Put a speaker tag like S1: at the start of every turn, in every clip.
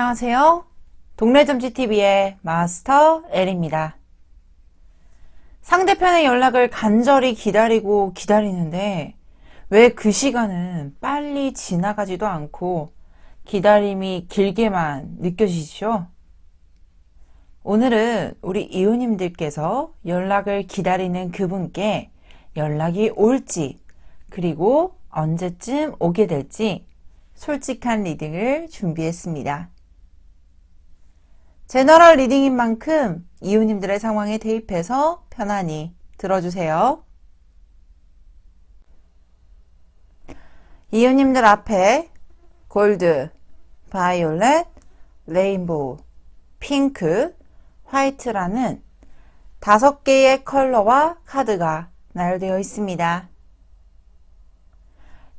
S1: 안녕하세요. 동네점치TV의 마스터 L입니다. 상대편의 연락을 간절히 기다리고 기다리는데 왜 그 시간은 빨리 지나가지도 않고 기다림이 길게만 느껴지죠? 오늘은 우리 이웃님들께서 연락을 기다리는 그분께 연락이 올지 그리고 언제쯤 오게 될지 솔직한 리딩을 준비했습니다. 제너럴 리딩인 만큼 이웃님들의 상황에 대입해서 편안히 들어주세요. 이웃님들 앞에 골드, 바이올렛, 레인보우, 핑크, 화이트라는 5개의 컬러와 카드가 나열되어 있습니다.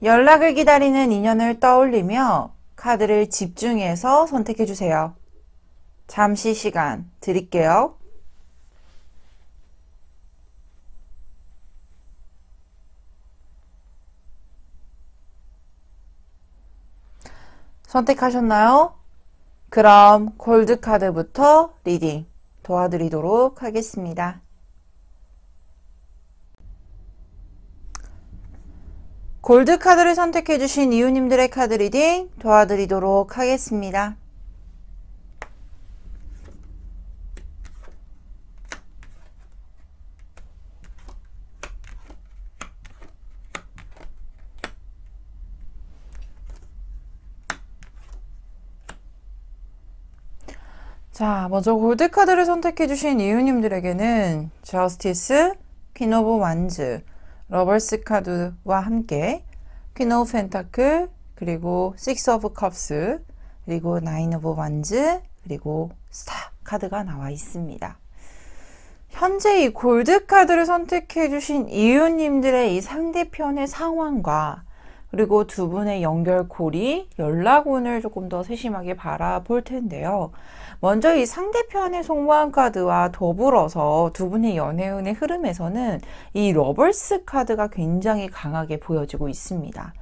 S1: 연락을 기다리는 인연을 떠올리며 카드를 집중해서 선택해 주세요. 잠시 시간 드릴게요. 선택하셨나요? 그럼 골드 카드부터 리딩 도와드리도록 하겠습니다. 골드 카드를 선택해주신 이웃님들의 카드 리딩 도와드리도록 하겠습니다. 자, 먼저 골드 카드를 선택해주신 이웃님들에게는 저스티스, 퀸 오브 완즈, 러버스 카드와 함께 퀸 오브 펜타클, 그리고 식스 오브 컵스, 그리고 나인 오브 완즈, 그리고 스타 카드가 나와 있습니다. 현재 이 골드 카드를 선택해주신 이웃님들의 이 상대편의 상황과 그리고 두 분의 연결고리, 연락운을 조금 더 세심하게 바라볼 텐데요. 먼저 이 상대편의 속마음 카드와 더불어서 두 분의 연애운의 흐름에서는 이 러버스 카드가 굉장히 강하게 보여지고 있습니다.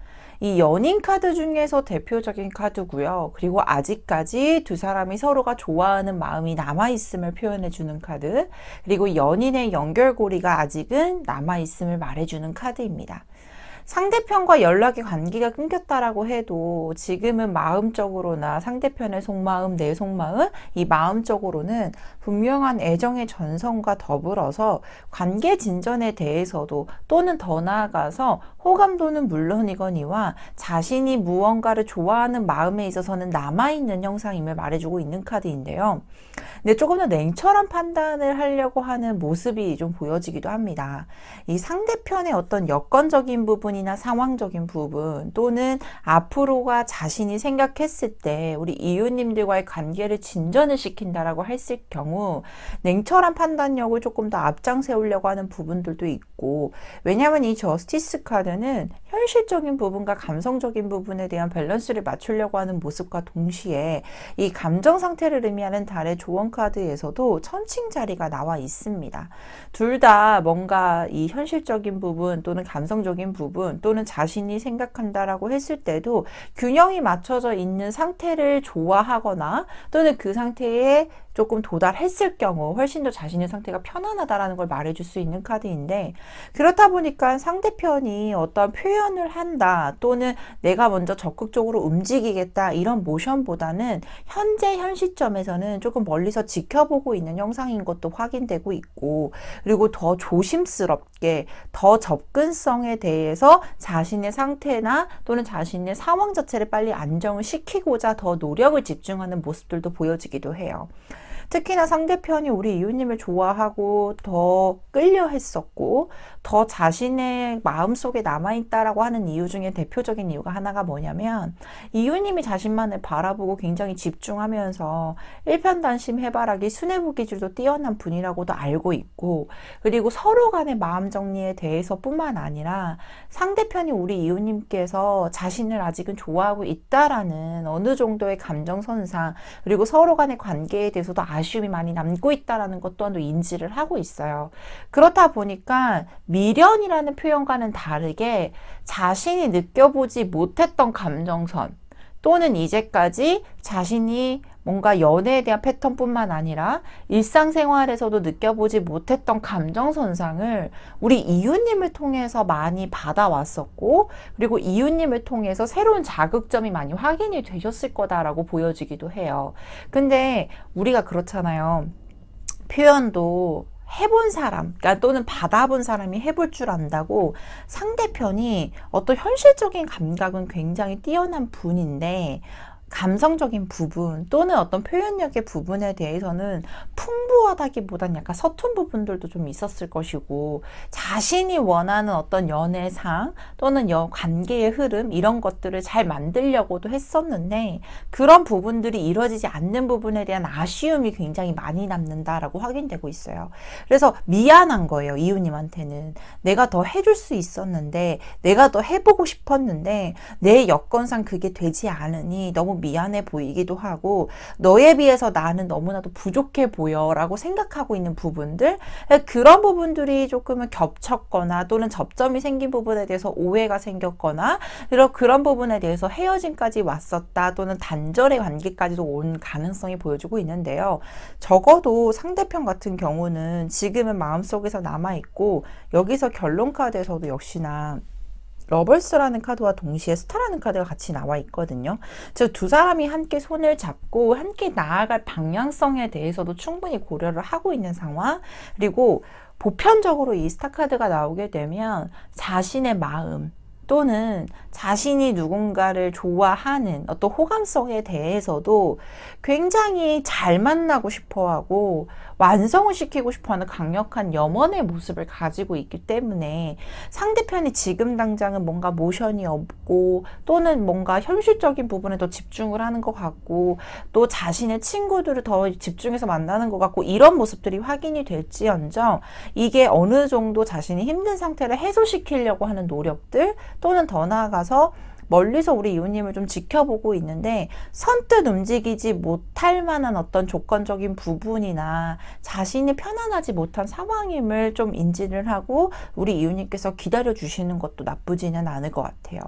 S1: 이 연인 카드 중에서 대표적인 카드고요. 그리고 아직까지 두 사람이 서로가 좋아하는 마음이 남아있음을 표현해주는 카드, 그리고 연인의 연결고리가 아직은 남아있음을 말해주는 카드입니다. 상대편과 연락의 관계가 끊겼다라고 해도 지금은 마음적으로나 상대편의 속마음, 내 속마음, 이 마음적으로는 분명한 애정의 전성과 더불어서 관계 진전에 대해서도 또는 더 나아가서 호감도는 물론이거니와 자신이 무언가를 좋아하는 마음에 있어서는 남아있는 형상임을 말해주고 있는 카드인데요. 근데 조금 더 냉철한 판단을 하려고 하는 모습이 좀 보여지기도 합니다. 이 상대편의 어떤 여건적인 부분이나 상황적인 부분 또는 앞으로가 자신이 생각했을 때 우리 이웃님들과의 관계를 진전을 시킨다라고 했을 경우 냉철한 판단력을 조금 더 앞장세우려고 하는 부분들도 있고, 왜냐하면 이 저스티스 카드는 현실적인 부분과 감성적인 부분에 대한 밸런스를 맞추려고 하는 모습과 동시에 이 감정 상태를 의미하는 달의 조언 카드에서도 천칭 자리가 나와 있습니다. 둘 다 뭔가 이 현실적인 부분 또는 감성적인 부분 또는 자신이 생각한다라고 했을 때도 균형이 맞춰져 있는 상태를 좋아하거나 또는 그 상태에 조금 도달했을 경우 훨씬 더 자신의 상태가 편안하다라는 걸 말해줄 수 있는 카드인데, 그렇다 보니까 상대편이 어떤 표현을 한다 또는 내가 먼저 적극적으로 움직이겠다 이런 모션보다는 현재 현 시점에서는 조금 멀리서 지켜보고 있는 형상인 것도 확인되고 있고, 그리고 더 조심스럽게 더 접근성에 대해서 자신의 상태나 또는 자신의 상황 자체를 빨리 안정을 시키고자 더 노력을 집중하는 모습들도 보여지기도 해요. 특히나 상대편이 우리 이웃님을 좋아하고 더 끌려 했었고 더 자신의 마음속에 남아있다라고 하는 이유 중에 대표적인 이유가 하나가 뭐냐면, 이웃님이 자신만을 바라보고 굉장히 집중하면서 일편단심 해바라기 수뇌부 기질도 뛰어난 분이라고도 알고 있고, 그리고 서로 간의 마음 정리에 대해서 뿐만 아니라 상대편이 우리 이웃님께서 자신을 아직은 좋아하고 있다라는 어느 정도의 감정 선상, 그리고 서로 간의 관계에 대해서도 아쉬움이 많이 남고 있다는 것 또한도 인지를 하고 있어요. 그렇다 보니까 미련이라는 표현과는 다르게 자신이 느껴보지 못했던 감정선 또는 이제까지 자신이 뭔가 연애에 대한 패턴뿐만 아니라 일상생활에서도 느껴보지 못했던 감정 손상을 우리 이웃님을 통해서 많이 받아왔었고, 그리고 이웃님을 통해서 새로운 자극점이 많이 확인이 되셨을 거다라고 보여지기도 해요. 근데 우리가 그렇잖아요. 표현도 해본 사람, 그러니까 또는 받아본 사람이 해볼 줄 안다고 상대편이 어떤 현실적인 감각은 굉장히 뛰어난 분인데 감성적인 부분 또는 어떤 표현력의 부분에 대해서는 풍부하다기보단 약간 서툰 부분들도 좀 있었을 것이고, 자신이 원하는 어떤 연애상 또는 관계의 흐름 이런 것들을 잘 만들려고도 했었는데 그런 부분들이 이루어지지 않는 부분에 대한 아쉬움이 굉장히 많이 남는다라고 확인되고 있어요. 그래서 미안한 거예요. 이웃님한테는 내가 더 해줄 수 있었는데, 내가 더 해보고 싶었는데 내 여건상 그게 되지 않으니 너무 미안해 보이기도 하고, 너에 비해서 나는 너무나도 부족해 보여 라고 생각하고 있는 부분들, 그런 부분들이 조금은 겹쳤거나 또는 접점이 생긴 부분에 대해서 오해가 생겼거나 그런 부분에 대해서 헤어짐까지 왔었다 또는 단절의 관계까지도 온 가능성이 보여지고 있는데요. 적어도 상대편 같은 경우는 지금은 마음속에서 남아있고, 여기서 결론 카드에서도 역시나 러벌스라는 카드와 동시에 스타라는 카드가 같이 나와 있거든요. 즉 두 사람이 함께 손을 잡고 함께 나아갈 방향성에 대해서도 충분히 고려를 하고 있는 상황, 그리고 보편적으로 이 스타 카드가 나오게 되면 자신의 마음 또는 자신이 누군가를 좋아하는 어떤 호감성에 대해서도 굉장히 잘 만나고 싶어하고 완성을 시키고 싶어하는 강력한 염원의 모습을 가지고 있기 때문에 상대편이 지금 당장은 뭔가 모션이 없고 또는 뭔가 현실적인 부분에 더 집중을 하는 것 같고 또 자신의 친구들을 더 집중해서 만나는 것 같고 이런 모습들이 확인이 될지언정 이게 어느 정도 자신이 힘든 상태를 해소시키려고 하는 노력들 또는 더 나아가서 멀리서 우리 이웃님을 좀 지켜보고 있는데 선뜻 움직이지 못할 만한 어떤 조건적인 부분이나 자신이 편안하지 못한 상황임을 좀 인지를 하고 우리 이웃님께서 기다려 주시는 것도 나쁘지는 않을 것 같아요.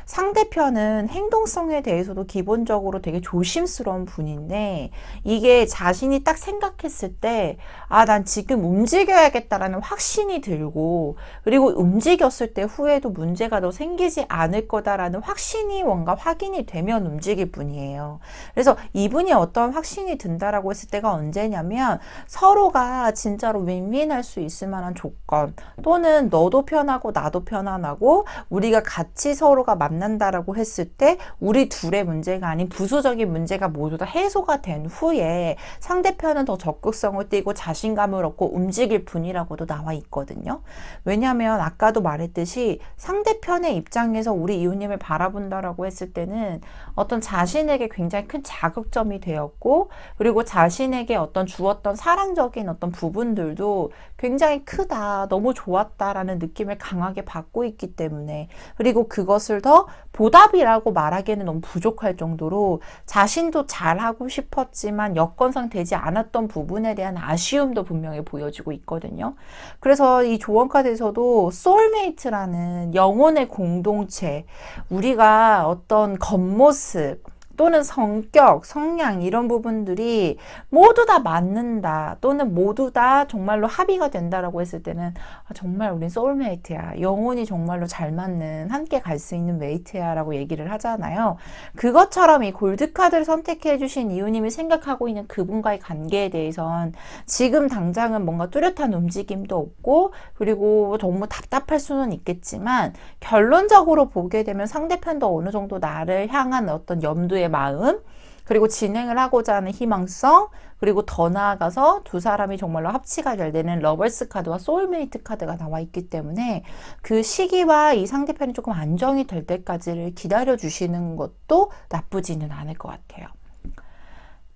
S1: 상대편은 행동성에 대해서도 기본적으로 되게 조심스러운 분인데 이게 자신이 딱 생각했을 때 아, 난 지금 움직여야겠다라는 확신이 들고 그리고 움직였을 때 후에도 문제가 더 생기지 않을 거다라는 확신이 뭔가 확인이 되면 움직일 분이에요. 그래서 이분이 어떤 확신이 든다라고 했을 때가 언제냐면 서로가 진짜로 윈윈할 수 있을 만한 조건 또는 너도 편하고 나도 편안하고 우리가 같이 서로가 만난다라고 했을 때 우리 둘의 문제가 아닌 부수적인 문제가 모두 다 해소가 된 후에 상대편은 더 적극성을 띠고 자신감을 얻고 움직일 분이라고도 나와 있거든요. 왜냐하면 아까도 말했듯이 상대편의 입장에서 우리 이웃님을 바라본다라고 했을 때는 어떤 자신에게 굉장히 큰 자극점이 되었고 그리고 자신에게 어떤 주었던 사랑적인 어떤 부분들도 굉장히 크다, 너무 좋았다라는 느낌을 강하게 받고 있기 때문에 그리고 그것을 더 보답이라고 말하기에는 너무 부족할 정도로 자신도 잘하고 싶었지만 여건상 되지 않았던 부분에 대한 아쉬움도 분명히 보여지고 있거든요. 그래서 이 조언카드에서도 소울메이트라는 영혼의 공동체, 우리가 어떤 겉모습 또는 성격, 성향 이런 부분들이 모두 다 맞는다 또는 모두 다 정말로 합의가 된다라고 했을 때는 아, 정말 우린 소울메이트야. 영혼이 정말로 잘 맞는 함께 갈 수 있는 메이트야 라고 얘기를 하잖아요. 그것처럼 이 골드카드를 선택해 주신 이웃님이 생각하고 있는 그분과의 관계에 대해선 지금 당장은 뭔가 뚜렷한 움직임도 없고 그리고 너무 답답할 수는 있겠지만 결론적으로 보게 되면 상대편도 어느 정도 나를 향한 어떤 염두의 마음 그리고 진행을 하고자 하는 희망성 그리고 더 나아가서 두 사람이 정말로 합치가 잘 되는 러버스 카드와 소울메이트 카드가 나와 있기 때문에 그 시기와 이 상대편이 조금 안정이 될 때까지를 기다려 주시는 것도 나쁘지는 않을 것 같아요.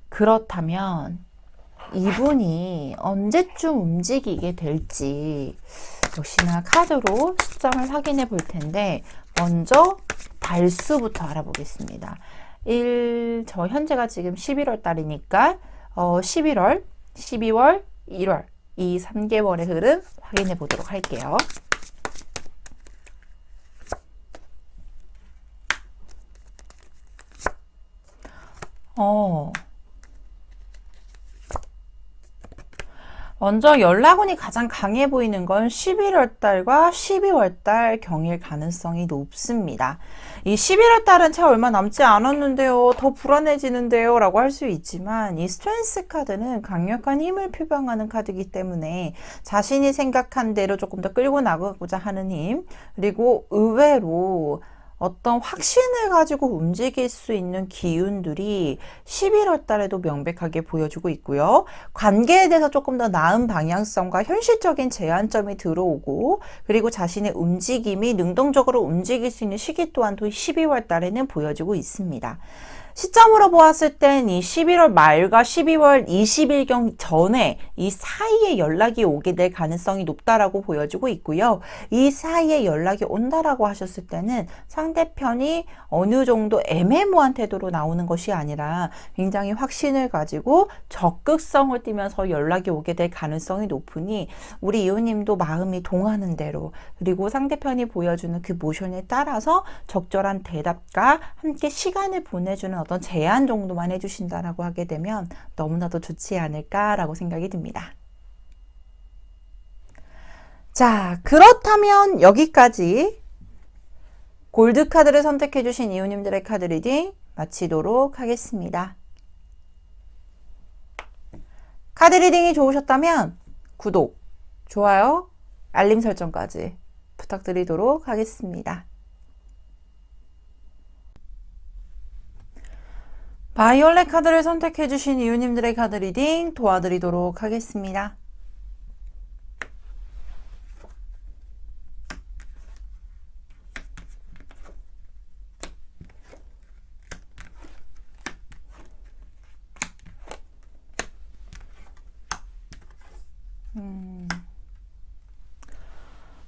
S1: 그렇다면 이분이 언제쯤 움직이게 될지 역시나 카드로 시점을 확인해 볼 텐데 먼저 달수부터 알아보겠습니다. 저 현재가 지금 11월 달이니까 11월, 12월, 1월 이 3개월의 흐름 확인해 보도록 할게요. 어, 먼저 연락운이 가장 강해 보이는 건 11월 달과 12월 달 경일 가능성이 높습니다. 이 11월 달은 채 얼마 남지 않았는데요. 더 불안해지는데요. 라고 할 수 있지만 이 스트렝스 카드는 강력한 힘을 표방하는 카드이기 때문에 자신이 생각한 대로 조금 더 끌고 나가고자 하는 힘, 그리고 의외로 어떤 확신을 가지고 움직일 수 있는 기운들이 11월 달에도 명백하게 보여주고 있고요. 관계에 대해서 조금 더 나은 방향성과 현실적인 제한점이 들어오고, 그리고 자신의 움직임이 능동적으로 움직일 수 있는 시기 또한도 12월 달에는 보여주고 있습니다. 시점으로 보았을 땐 이 11월 말과 12월 20일경 전에 이 사이에 연락이 오게 될 가능성이 높다라고 보여지고 있고요. 이 사이에 연락이 온다라고 하셨을 때는 상대편이 어느 정도 애매모호한 태도로 나오는 것이 아니라 굉장히 확신을 가지고 적극성을 띠면서 연락이 오게 될 가능성이 높으니 우리 이호님도 마음이 동하는 대로, 그리고 상대편이 보여주는 그 모션에 따라서 적절한 대답과 함께 시간을 보내주는 어떤 제안 정도만 해주신다라고 하게 되면 너무나도 좋지 않을까라고 생각이 듭니다. 자, 그렇다면 여기까지 골드 카드를 선택해 주신 이호님들의 카드 리딩 마치도록 하겠습니다. 카드 리딩이 좋으셨다면 구독, 좋아요, 알림 설정까지 부탁드리도록 하겠습니다. 바이올렛 카드를 선택해주신 이유님들의 카드 리딩 도와드리도록 하겠습니다.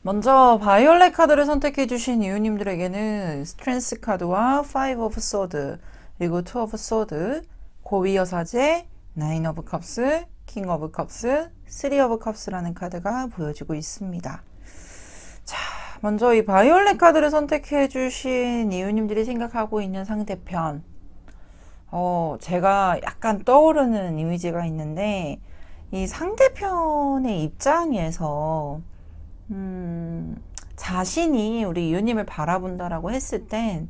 S1: 먼저 바이올렛 카드를 선택해주신 이유님들에게는 스트렝스 카드와 5 of Swords, 그리고 2 of Swords, 고위 여사제, 9 of Cups, King of Cups, 3 of Cups라는 카드가 보여지고 있습니다. 자, 먼저 이 바이올렛 카드를 선택해주신 이유님들이 생각하고 있는 상대편, 제가 약간 떠오르는 이미지가 있는데, 이 상대편의 입장에서 자신이 우리 이유님을 바라본다라고 했을 땐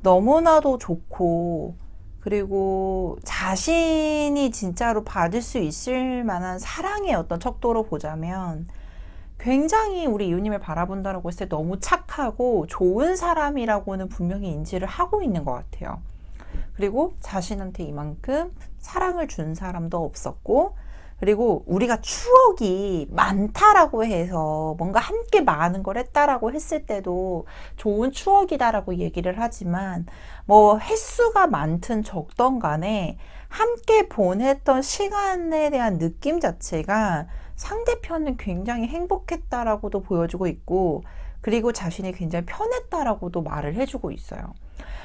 S1: 너무나도 좋고, 그리고 자신이 진짜로 받을 수 있을 만한 사랑의 어떤 척도로 보자면 굉장히 우리 이유님을 바라본다라고 했을 때 너무 착하고 좋은 사람이라고는 분명히 인지를 하고 있는 것 같아요. 그리고 자신한테 이만큼 사랑을 준 사람도 없었고, 그리고 우리가 추억이 많다라고 해서 뭔가 함께 많은 걸 했다라고 했을 때도 좋은 추억이다라고 얘기를 하지만, 뭐 횟수가 많든 적던 간에 함께 보냈던 시간에 대한 느낌 자체가 상대편은 굉장히 행복했다라고도 보여주고 있고, 그리고 자신이 굉장히 편했다라고도 말을 해주고 있어요.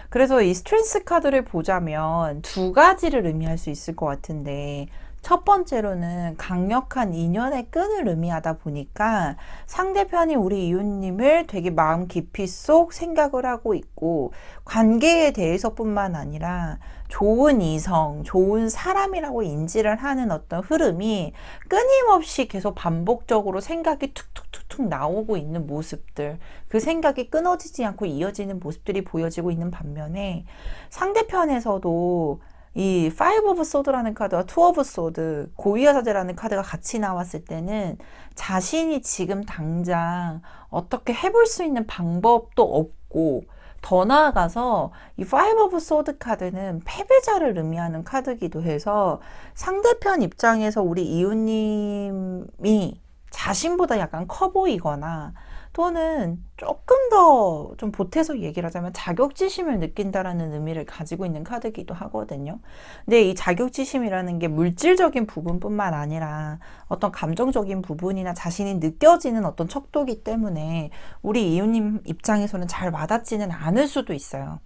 S1: 그래서 이 스트렝스 카드를 보자면 두 가지를 의미할 수 있을 것 같은데, 첫 번째로는 강력한 인연의 끈을 의미하다 보니까 상대편이 우리 이웃님을 되게 마음 깊이 속 생각을 하고 있고, 관계에 대해서뿐만 아니라 좋은 이성, 좋은 사람이라고 인지를 하는 어떤 흐름이 끊임없이 계속 반복적으로 생각이 툭툭툭툭 나오고 있는 모습들, 그 생각이 끊어지지 않고 이어지는 모습들이 보여지고 있는 반면에, 상대편에서도 이 5 of Swords라는 카드와 2 of Swords, 고위여사제라는 카드가 같이 나왔을 때는 자신이 지금 당장 어떻게 해볼 수 있는 방법도 없고, 더 나아가서 이 5 of Swords 카드는 패배자를 의미하는 카드이기도 해서 상대편 입장에서 우리 이웃님이 자신보다 약간 커 보이거나, 또는 조금 더 좀 보태서 얘기를 하자면 자격지심을 느낀다라는 의미를 가지고 있는 카드이기도 하거든요. 근데 이 자격지심이라는 게 물질적인 부분뿐만 아니라 어떤 감정적인 부분이나 자신이 느껴지는 어떤 척도기 때문에 우리 이웃님 입장에서는 잘 와닿지는 않을 수도 있어요.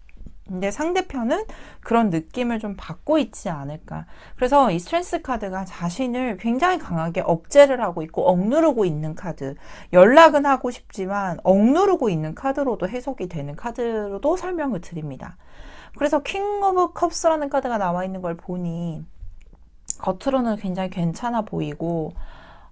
S1: 근데 상대편은 그런 느낌을 좀 받고 있지 않을까. 그래서 이 스트렝스 카드가 자신을 굉장히 강하게 억제를 하고 있고 억누르고 있는 카드, 연락은 하고 싶지만 억누르고 있는 카드로도 해석이 되는 카드로도 설명을 드립니다. 그래서 킹 오브 컵스라는 카드가 나와 있는 걸 보니 겉으로는 굉장히 괜찮아 보이고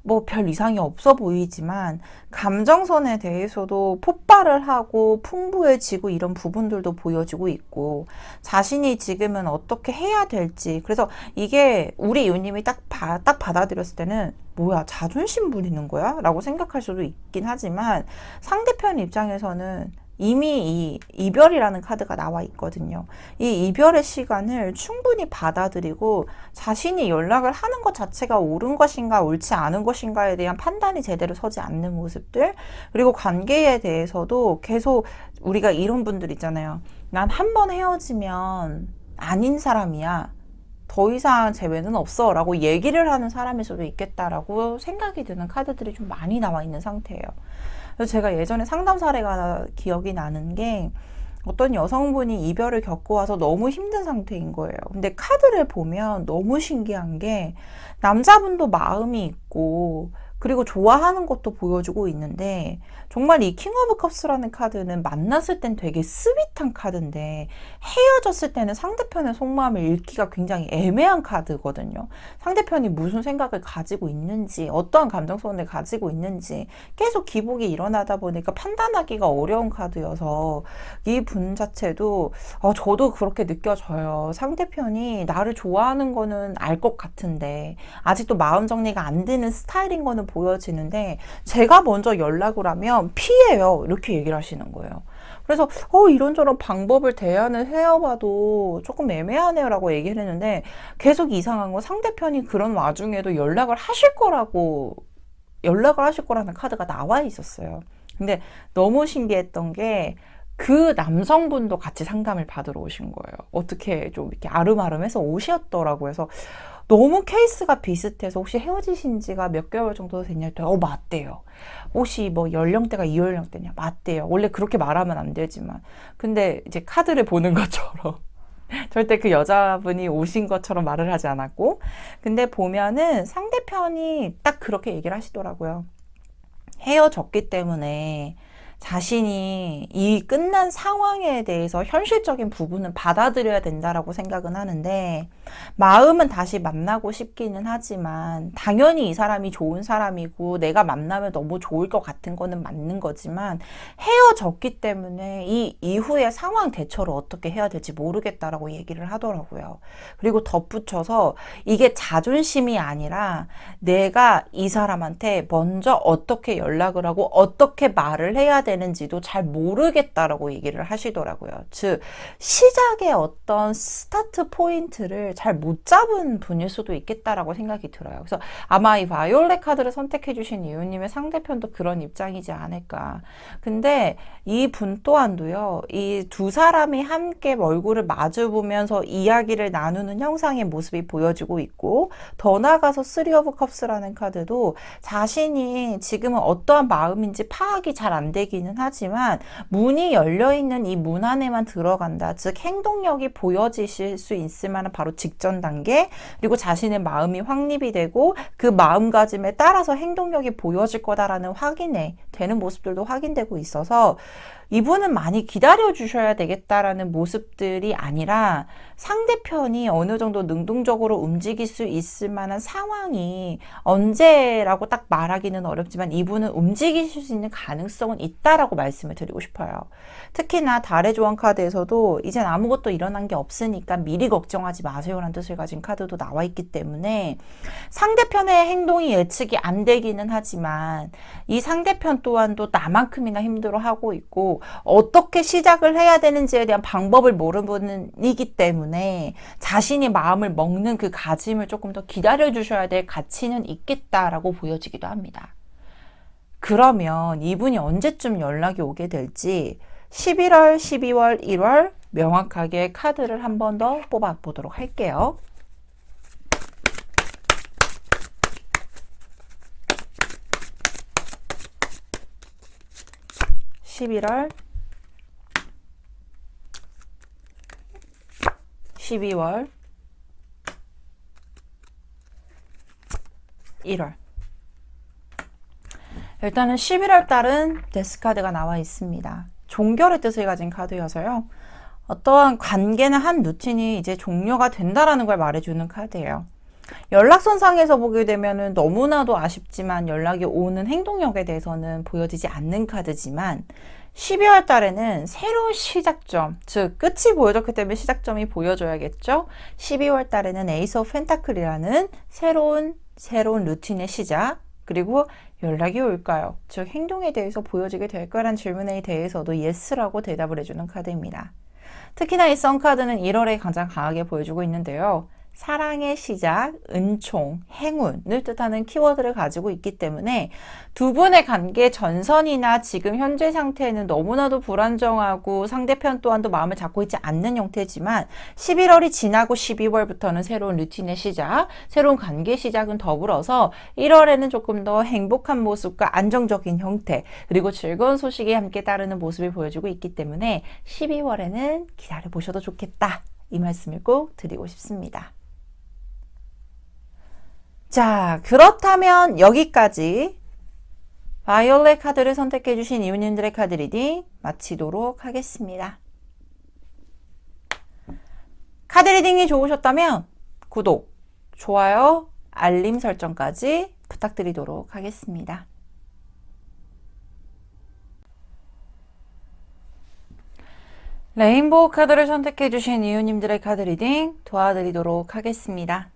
S1: 뭐 별 이상이 없어 보이지만 감정선에 대해서도 폭발을 하고 풍부해지고 이런 부분들도 보여지고 있고 자신이 지금은 어떻게 해야 될지 그래서 이게 우리 유님이 딱 받아들였을 때는 뭐야 자존심 부리는 거야? 라고 생각할 수도 있긴 하지만 상대편 입장에서는 이미 이 이별이라는 카드가 나와 있거든요. 이 이별의 시간을 충분히 받아들이고 자신이 연락을 하는 것 자체가 옳은 것인가 옳지 않은 것인가에 대한 판단이 제대로 서지 않는 모습들 그리고 관계에 대해서도 계속 우리가 이런 분들 있잖아요. 난 한 번 헤어지면 아닌 사람이야. 더 이상 재회는 없어 라고 얘기를 하는 사람일 수도 있겠다라고 생각이 드는 카드들이 좀 많이 나와 있는 상태예요. 그래서 제가 예전에 상담 사례가 기억이 나는 게 어떤 여성분이 이별을 겪고 와서 너무 힘든 상태인 거예요. 근데 카드를 보면 너무 신기한 게 남자분도 마음이 있고 그리고 좋아하는 것도 보여주고 있는데 정말 이 킹 오브 컵스라는 카드는 만났을 땐 되게 스윗한 카드인데 헤어졌을 때는 상대편의 속마음을 읽기가 굉장히 애매한 카드거든요. 상대편이 무슨 생각을 가지고 있는지 어떠한 감정선을 가지고 있는지 계속 기복이 일어나다 보니까 판단하기가 어려운 카드여서 이 분 자체도 저도 그렇게 느껴져요. 상대편이 나를 좋아하는 거는 알 것 같은데 아직도 마음 정리가 안 되는 스타일인 거는 보여지는데 제가 먼저 연락을 하면 피해요. 이렇게 얘기를 하시는 거예요. 그래서 이런저런 방법을 대안을 해봐도 조금 애매하네요 라고 얘기를 했는데 계속 이상한 건 상대편이 그런 와중에도 연락을 하실 거라는 카드가 나와 있었어요. 근데 너무 신기했던 게 그 남성분도 같이 상담을 받으러 오신 거예요. 어떻게 좀 이렇게 아름아름해서 오셨더라고요. 그래서 너무 케이스가 비슷해서 혹시 헤어지신 지가 몇 개월 정도 됐냐 했더니 맞대요. 혹시 뭐 연령대가 이 연령대냐? 맞대요. 원래 그렇게 말하면 안 되지만 근데 이제 카드를 보는 것처럼 절대 그 여자분이 오신 것처럼 말을 하지 않았고 근데 보면은 상대편이 딱 그렇게 얘기를 하시더라고요. 헤어졌기 때문에 자신이 이 끝난 상황에 대해서 현실적인 부분은 받아들여야 된다라고 생각은 하는데 마음은 다시 만나고 싶기는 하지만 당연히 이 사람이 좋은 사람이고 내가 만나면 너무 좋을 것 같은 거는 맞는 거지만 헤어졌기 때문에 이 이후의 상황 대처를 어떻게 해야 될지 모르겠다라고 얘기를 하더라고요. 그리고 덧붙여서 이게 자존심이 아니라 내가 이 사람한테 먼저 어떻게 연락을 하고 어떻게 말을 해야 되는지도 잘 모르겠다라고 얘기를 하시더라고요. 즉 시작의 어떤 스타트 포인트를 잘 못 잡은 분일 수도 있겠다라고 생각이 들어요. 그래서 아마 이 바이올렛 카드를 선택해 주신 이유님의 상대편도 그런 입장이지 않을까. 근데 이 분 또한도요. 이 두 사람이 함께 얼굴을 마주 보면서 이야기를 나누는 형상의 모습이 보여지고 있고 더 나아가서 쓰리 오브 컵스라는 카드도 자신이 지금은 어떠한 마음인지 파악이 잘 안 되기는 하지만 문이 열려있는 이 문 안에만 들어간다. 즉 행동력이 보여지실 수 있을 만한 바로 직전 단계 그리고 자신의 마음이 확립이 되고 그 마음가짐에 따라서 행동력이 보여질 거다라는 확인이 되는 모습들도 확인되고 있어서 이분은 많이 기다려 주셔야 되겠다라는 모습들이 아니라 상대편이 어느 정도 능동적으로 움직일 수 있을 만한 상황이 언제라고 딱 말하기는 어렵지만 이분은 움직이실 수 있는 가능성은 있다라고 말씀을 드리고 싶어요. 특히나 달의 조언 카드에서도 이젠 아무것도 일어난 게 없으니까 미리 걱정하지 마세요라는 뜻을 가진 카드도 나와 있기 때문에 상대편의 행동이 예측이 안 되기는 하지만 이 상대편 또한도 나만큼이나 힘들어하고 있고 어떻게 시작을 해야 되는지에 대한 방법을 모르는 분이기 때문에 자신이 마음을 먹는 그 가짐을 조금 더 기다려 주셔야 될 가치는 있겠다라고 보여지기도 합니다. 그러면 이분이 언제쯤 연락이 오게 될지 11월, 12월, 1월 명확하게 카드를 한 번 더 뽑아 보도록 할게요. (11월) 12월 1월 일단은 11월 달은 데스 카드가 나와 있습니다. 종결의 뜻을 가진 카드여서요. 어떠한 관계나 한 루틴이 이제 종료가 된다라는 걸 말해주는 카드예요. 연락선상에서 보게 되면은 너무나도 아쉽지만 연락이 오는 행동력에 대해서는 보여지지 않는 카드지만 12월 달에는 새로운 시작점, 즉 끝이 보여줬기 때문에 시작점이 보여줘야겠죠. 12월 달에는 에이스 오브 펜타클이라는 새로운 루틴의 시작, 그리고 연락이 올까요? 즉 행동에 대해서 보여지게 될 거란 질문에 대해서도 예스라고 대답을 해주는 카드입니다. 특히나 이 썬카드는 1월에 가장 강하게 보여주고 있는데요. 사랑의 시작, 은총, 행운을 뜻하는 키워드를 가지고 있기 때문에 두 분의 관계 전선이나 지금 현재 상태는 너무나도 불안정하고 상대편 또한도 마음을 잡고 있지 않는 형태지만 11월이 지나고 12월부터는 새로운 루틴의 시작, 새로운 관계 시작은 더불어서 1월에는 조금 더 행복한 모습과 안정적인 형태, 그리고 즐거운 소식이 함께 따르는 모습을 보여주고 있기 때문에 12월에는 기다려보셔도 좋겠다. 이 말씀을 꼭 드리고 싶습니다. 자, 그렇다면 여기까지 바이올렛 카드를 선택해 주신 이웃님들의 카드 리딩 마치도록 하겠습니다. 카드 리딩이 좋으셨다면 구독, 좋아요, 알림 설정까지 부탁드리도록 하겠습니다. 레인보우 카드를 선택해 주신 이웃님들의 카드 리딩 도와드리도록 하겠습니다.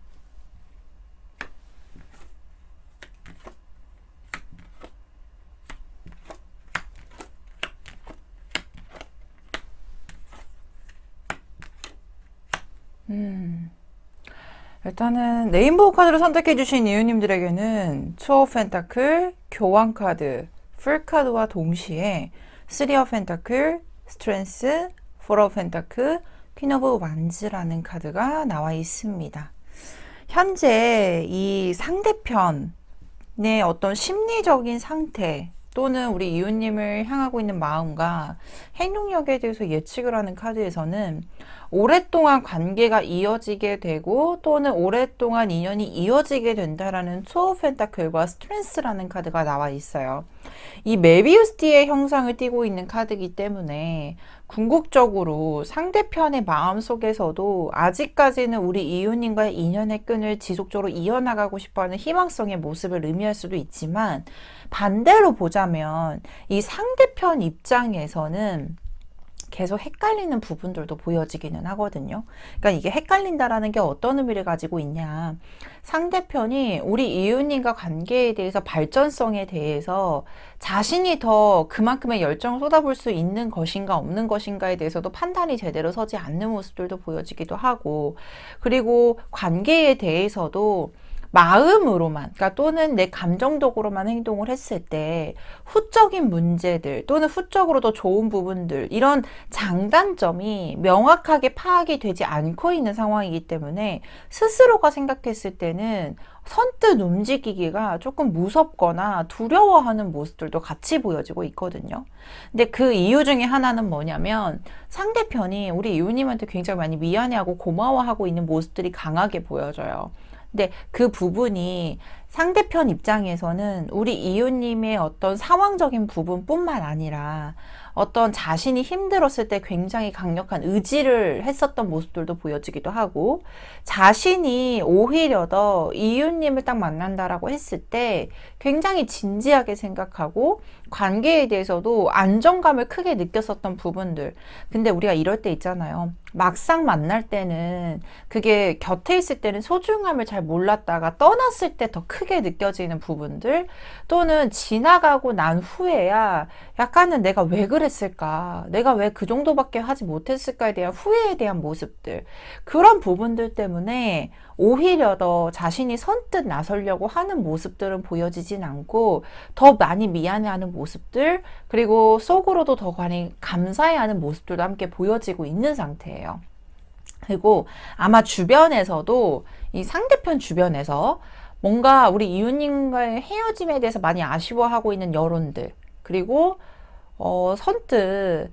S1: 일단은 레인보우 카드를 선택해 주신 이웃님들에게는 투 오브 펜타클, 교환 카드, 풀 카드와 동시에 쓰리 오브 펜타클, 스트렝스, 포 오브 펜타클, 퀸 오브 완즈라는 카드가 나와 있습니다. 현재 이 상대편의 어떤 심리적인 상태 또는 우리 이웃님을 향하고 있는 마음과 행동력에 대해서 예측을 하는 카드에서는 오랫동안 관계가 이어지게 되고 또는 오랫동안 인연이 이어지게 된다라는 투 오브 펜타클과 스트렝스라는 카드가 나와 있어요. 이 메비우스띠의 형상을 띠고 있는 카드이기 때문에 궁극적으로 상대편의 마음속에서도 아직까지는 우리 이웃님과의 인연의 끈을 지속적으로 이어나가고 싶어하는 희망성의 모습을 의미할 수도 있지만 반대로 보자면 이 상대편 입장에서는 계속 헷갈리는 부분들도 보여지기는 하거든요. 그러니까 이게 헷갈린다라는 게 어떤 의미를 가지고 있냐. 상대편이 우리 이웃님과 관계에 대해서 발전성에 대해서 자신이 더 그만큼의 열정을 쏟아볼 수 있는 것인가 없는 것인가에 대해서도 판단이 제대로 서지 않는 모습들도 보여지기도 하고, 그리고 관계에 대해서도 마음으로만, 그러니까 또는 내 감정적으로만 행동을 했을 때 후적인 문제들 또는 후적으로 더 좋은 부분들, 이런 장단점이 명확하게 파악이 되지 않고 있는 상황이기 때문에 스스로가 생각했을 때는 선뜻 움직이기가 조금 무섭거나 두려워하는 모습들도 같이 보여지고 있거든요. 근데 그 이유 중에 하나는 뭐냐면 상대편이 우리 이웃님한테 굉장히 많이 미안해하고 고마워하고 있는 모습들이 강하게 보여져요. 근데 그 부분이 상대편 입장에서는 우리 이웃님의 어떤 상황적인 부분뿐만 아니라 어떤 자신이 힘들었을 때 굉장히 강력한 의지를 했었던 모습들도 보여지기도 하고, 자신이 오히려 더 이웃님을 딱 만난다라고 했을 때 굉장히 진지하게 생각하고 관계에 대해서도 안정감을 크게 느꼈었던 부분들. 근데 우리가 이럴 때 있잖아요. 막상 만날 때는 그게 곁에 있을 때는 소중함을 잘 몰랐다가 떠났을 때 더 크게 느껴지는 부분들, 또는 지나가고 난 후에야 약간은 내가 왜 그랬을까, 내가 왜 그 정도밖에 하지 못했을까에 대한 후회에 대한 모습들, 그런 부분들 때문에 오히려 더 자신이 선뜻 나서려고 하는 모습들은 보여지진 않고 더 많이 미안해하는 모습들, 그리고 속으로도 더 많이 감사해하는 모습들도 함께 보여지고 있는 상태예요. 그리고 아마 주변에서도 이 상대편 주변에서 뭔가 우리 이웃님과의 헤어짐에 대해서 많이 아쉬워하고 있는 여론들, 그리고 선뜻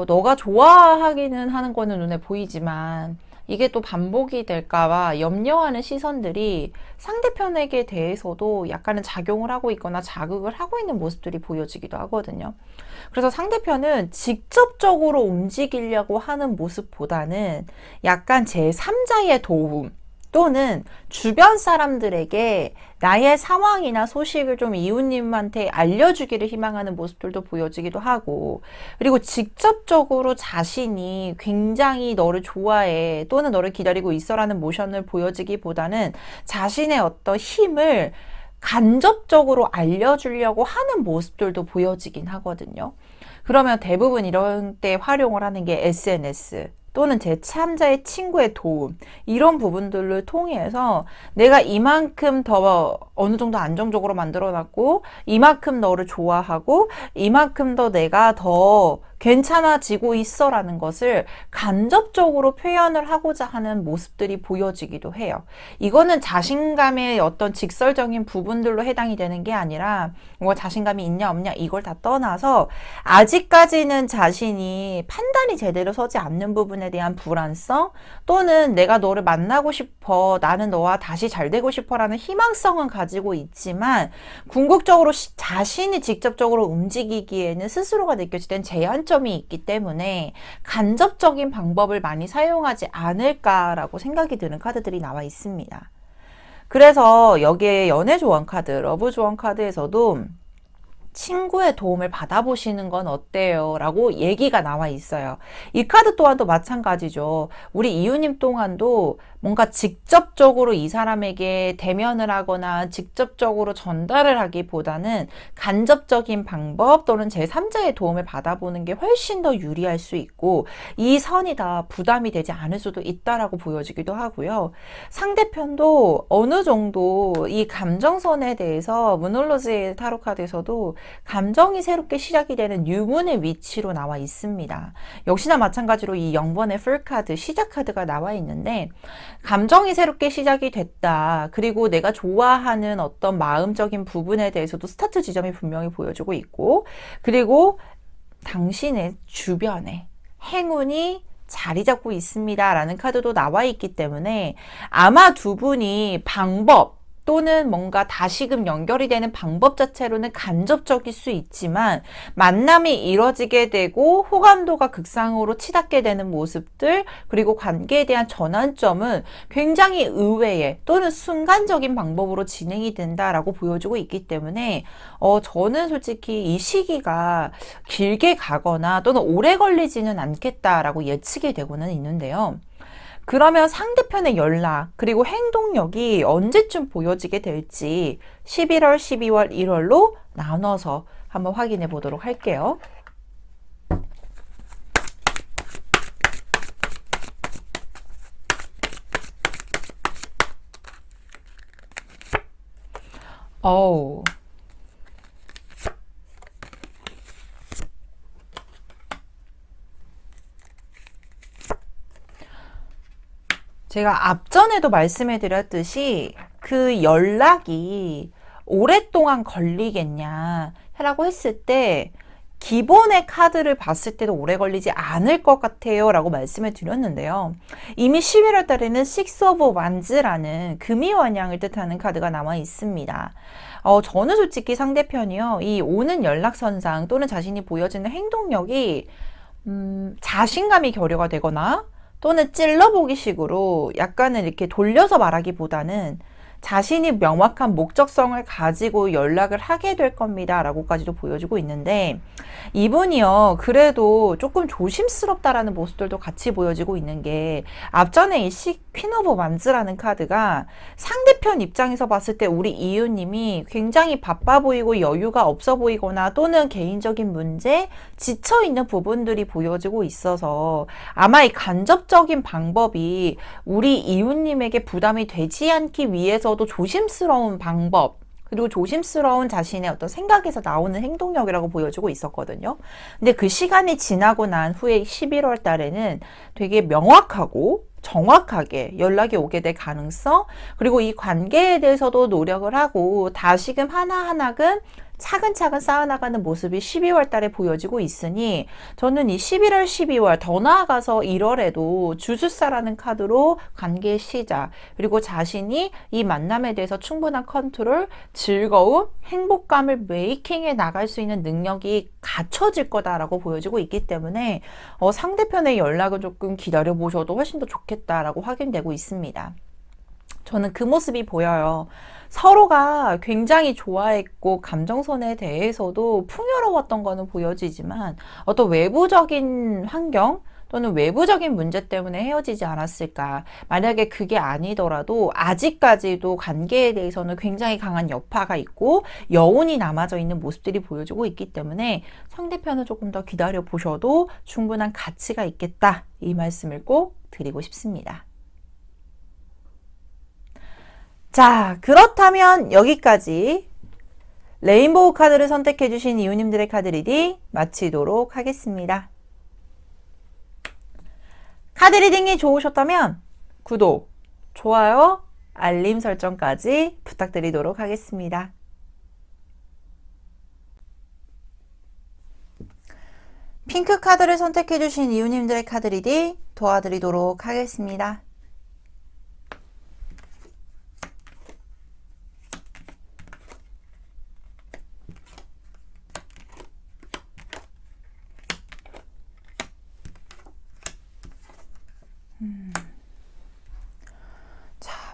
S1: 너가 좋아하기는 하는 거는 눈에 보이지만 이게 또 반복이 될까봐 염려하는 시선들이 상대편에게 대해서도 약간은 작용을 하고 있거나 자극을 하고 있는 모습들이 보여지기도 하거든요. 그래서 상대편은 직접적으로 움직이려고 하는 모습보다는 약간 제3자의 도움 또는 주변 사람들에게 나의 상황이나 소식을 좀 이웃님한테 알려주기를 희망하는 모습들도 보여지기도 하고, 그리고 직접적으로 자신이 굉장히 너를 좋아해 또는 너를 기다리고 있어라는 모션을 보여지기보다는 자신의 어떤 힘을 간접적으로 알려주려고 하는 모습들도 보여지긴 하거든요. 그러면 대부분 이런 때 활용을 하는 게 SNS 또는 제3자의 친구의 도움, 이런 부분들을 통해서 내가 이만큼 더 어느 정도 안정적으로 만들어놨고, 이만큼 너를 좋아하고, 이만큼 더 내가 더 괜찮아지고 있어 라는 것을 간접적으로 표현을 하고자 하는 모습들이 보여지기도 해요. 이거는 자신감의 어떤 직설적인 부분들로 해당이 되는 게 아니라 뭐 자신감이 있냐 없냐 이걸 다 떠나서 아직까지는 자신이 판단이 제대로 서지 않는 부분에 대한 불안성 또는 내가 너를 만나고 싶어, 나는 너와 다시 잘 되고 싶어 라는 희망성은 가지고 있지만 궁극적으로 자신이 직접적으로 움직이기에는 스스로가 느껴질 땐 제한점이 있기 때문에 간접적인 방법을 많이 사용하지 않을까라고 생각이 드는 카드들이 나와 있습니다. 그래서 여기에 연애 조언 카드, 러브 조언 카드에서도 친구의 도움을 받아보시는 건 어때요? 라고 얘기가 나와 있어요. 이 카드 또한도 마찬가지죠. 우리 이유님 또한도 뭔가 직접적으로 이 사람에게 대면을 하거나 직접적으로 전달을 하기보다는 간접적인 방법 또는 제3자의 도움을 받아보는 게 훨씬 더 유리할 수 있고, 이 선이 다 부담이 되지 않을 수도 있다라고 보여지기도 하고요. 상대편도 어느 정도 이 감정선에 대해서 문홀로즈의 타로 카드에서도 감정이 새롭게 시작이 되는 유문의 위치로 나와 있습니다. 역시나 마찬가지로 이 0번의 풀 카드, 시작 카드가 나와 있는데, 감정이 새롭게 시작이 됐다. 그리고 내가 좋아하는 어떤 마음적인 부분에 대해서도 스타트 지점이 분명히 보여주고 있고, 그리고 당신의 주변에 행운이 자리 잡고 있습니다 라는 카드도 나와 있기 때문에 아마 두 분이 방법 또는 뭔가 다시금 연결이 되는 방법 자체로는 간접적일 수 있지만 만남이 이뤄지게 되고 호감도가 극상으로 치닫게 되는 모습들, 그리고 관계에 대한 전환점은 굉장히 의외의 또는 순간적인 방법으로 진행이 된다라고 보여주고 있기 때문에 저는 솔직히 이 시기가 길게 가거나 또는 오래 걸리지는 않겠다라고 예측이 되고는 있는데요. 그러면 상대편의 연락 그리고 행동력이 언제쯤 보여지게 될지 11월, 12월, 1월로 나눠서 한번 확인해 보도록 할게요. 어우. 제가 앞전에도 말씀해 드렸듯이 그 연락이 오랫동안 걸리겠냐 라고 했을 때 기본의 카드를 봤을 때도 오래 걸리지 않을 것 같아요 라고 말씀을 드렸는데요. 이미 11월 달에는 Six of Wands라는 금이 원양을 뜻하는 카드가 나와 있습니다. 저는 솔직히 상대편이요, 이 오는 연락선상 또는 자신이 보여지는 행동력이 자신감이 결여가 되거나 또는 찔러보기 식으로 약간은 이렇게 돌려서 말하기보다는 자신이 명확한 목적성을 가지고 연락을 하게 될 겁니다 라고까지도 보여주고 있는데, 이분이요 그래도 조금 조심스럽다라는 모습들도 같이 보여지고 있는 게, 앞전에 이 퀸 오브 완즈라는 카드가 상대편 입장에서 봤을 때 우리 이유님이 굉장히 바빠 보이고 여유가 없어 보이거나 또는 개인적인 문제, 지쳐있는 부분들이 보여지고 있어서 아마 이 간접적인 방법이 우리 이웃님에게 부담이 되지 않기 위해서도 조심스러운 방법, 그리고 조심스러운 자신의 어떤 생각에서 나오는 행동력이라고 보여주고 있었거든요. 근데 그 시간이 지나고 난 후에 11월 달에는 되게 명확하고 정확하게 연락이 오게 될 가능성, 그리고 이 관계에 대해서도 노력을 하고 다시금 하나하나금 차근차근 쌓아나가는 모습이 12월 달에 보여지고 있으니 저는 이 11월, 12월 더 나아가서 1월에도 주술사라는 카드로 관계의 시작, 그리고 자신이 이 만남에 대해서 충분한 컨트롤, 즐거움, 행복감을 메이킹해 나갈 수 있는 능력이 갖춰질 거다라고 보여지고 있기 때문에 상대편의 연락을 조금 기다려 보셔도 훨씬 더 좋겠다라고 확인되고 있습니다. 저는 그 모습이 보여요. 서로가 굉장히 좋아했고 감정선에 대해서도 풍요로웠던 거는 보여지지만 어떤 외부적인 환경 또는 외부적인 문제 때문에 헤어지지 않았을까. 만약에 그게 아니더라도 아직까지도 관계에 대해서는 굉장히 강한 여파가 있고 여운이 남아져 있는 모습들이 보여지고 있기 때문에 상대편을 조금 더 기다려 보셔도 충분한 가치가 있겠다. 이 말씀을 꼭 드리고 싶습니다. 자, 그렇다면 여기까지 레인보우 카드를 선택해 주신 이웃님들의 카드 리딩 마치도록 하겠습니다. 카드 리딩이 좋으셨다면 구독, 좋아요, 알림 설정까지 부탁드리도록 하겠습니다. 핑크 카드를 선택해 주신 이웃님들의 카드 리딩 도와드리도록 하겠습니다.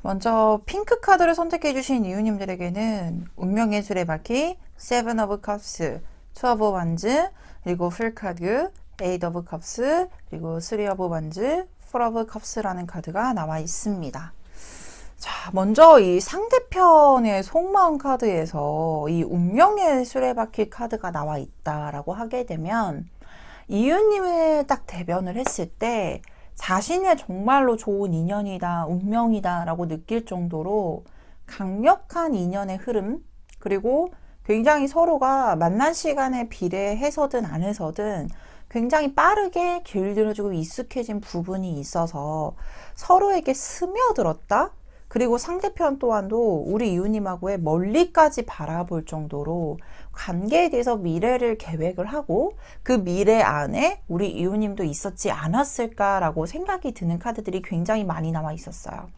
S1: 먼저 핑크 카드를 선택해 주신 이웃님들에게는 운명의 수레바퀴, 세븐 오브 컵스, 투 오브 완즈, 그리고 풀 카드, 에잇 오브 컵스, 그리고 쓰리 오브 완즈, 포 오브 컵스라는 카드가 나와 있습니다. 자, 먼저 이 상대편의 속마음 카드에서 이 운명의 수레바퀴 카드가 나와 있다라고 하게 되면 이웃님을 딱 대변을 했을 때 자신의 정말로 좋은 인연이다, 운명이다 라고 느낄 정도로 강력한 인연의 흐름, 그리고 굉장히 서로가 만난 시간에 비례해서든 안 해서든 굉장히 빠르게 길들여지고 익숙해진 부분이 있어서 서로에게 스며들었다? 그리고 상대편 또한도 우리 이웃님하고의 멀리까지 바라볼 정도로 관계에 대해서 미래를 계획을 하고 그 미래 안에 우리 이웃님도 있었지 않았을까라고 생각이 드는 카드들이 굉장히 많이 나와 있었어요.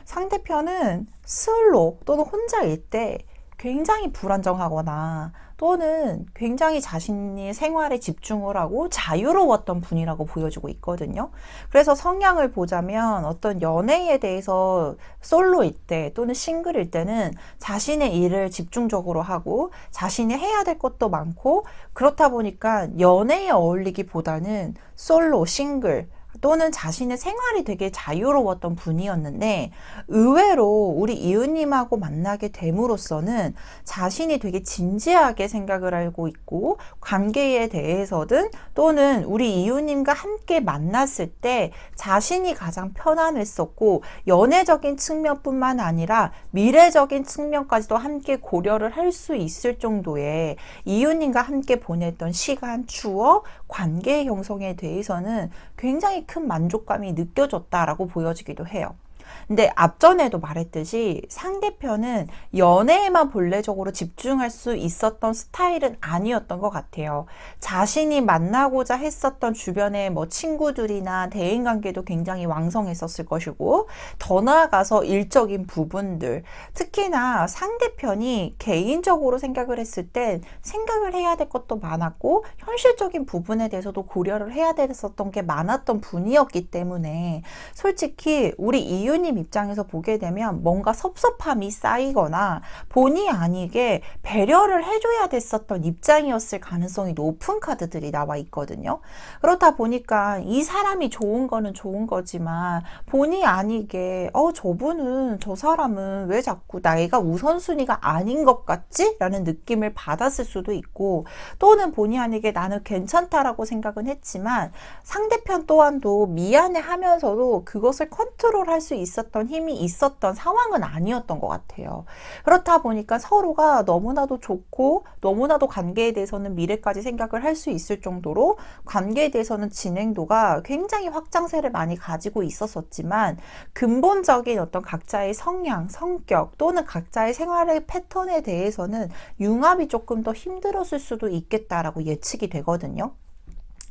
S1: 상대편은 스스로 또는 혼자일 때 굉장히 불안정하거나 또는 굉장히 자신의 생활에 집중을 하고 자유로웠던 분이라고 보여지고 있거든요. 그래서 성향을 보자면 어떤 연애에 대해서 솔로일 때 또는 싱글일 때는 자신의 일을 집중적으로 하고 자신이 해야 될 것도 많고 그렇다 보니까 연애에 어울리기보다는 솔로, 싱글 또는 자신의 생활이 되게 자유로웠던 분이었는데 의외로 우리 이웃님하고 만나게 됨으로써는 자신이 되게 진지하게 생각을 하고 있고 관계에 대해서든 또는 우리 이웃님과 함께 만났을 때 자신이 가장 편안했었고 연애적인 측면뿐만 아니라 미래적인 측면까지도 함께 고려를 할 수 있을 정도의 이웃님과 함께 보냈던 시간, 추억, 관계 형성에 대해서는 굉장히 큰 만족감이 느껴졌다라고 보여지기도 해요. 근데 앞전에도 말했듯이 상대편은 연애에만 본래적으로 집중할 수 있었던 스타일은 아니었던 것 같아요. 자신이 만나고자 했었던 주변의 뭐 친구들이나 대인관계도 굉장히 왕성했었을 것이고 더 나아가서 일적인 부분들, 특히나 상대편이 개인적으로 생각을 했을 땐 생각을 해야 될 것도 많았고 현실적인 부분에 대해서도 고려를 해야 됐었던 게 많았던 분이었기 때문에 솔직히 우리 이웃님 입장에서 보게 되면 뭔가 섭섭함이 쌓이거나 본의 아니게 배려를 해줘야 됐었던 입장이었을 가능성이 높은 카드들이 나와 있거든요. 그렇다 보니까 이 사람이 좋은 거는 좋은 거지만 본의 아니게 저분은 저 사람은 왜 자꾸 내가 우선순위가 아닌 것 같지? 라는 느낌을 받았을 수도 있고 또는 본의 아니게 나는 괜찮다라고 생각은 했지만 상대편 또한도 미안해 하면서도 그것을 컨트롤할 수 있을 있었던 힘이 있었던 상황은 아니었던 것 같아요. 그렇다 보니까 서로가 너무나도 좋고 너무나도 관계에 대해서는 미래까지 생각을 할 수 있을 정도로 관계에 대해서는 진행도가 굉장히 확장세를 많이 가지고 있었지만 근본적인 어떤 각자의 성향, 성격 또는 각자의 생활의 패턴에 대해서는 융합이 조금 더 힘들었을 수도 있겠다라고 예측이 되거든요.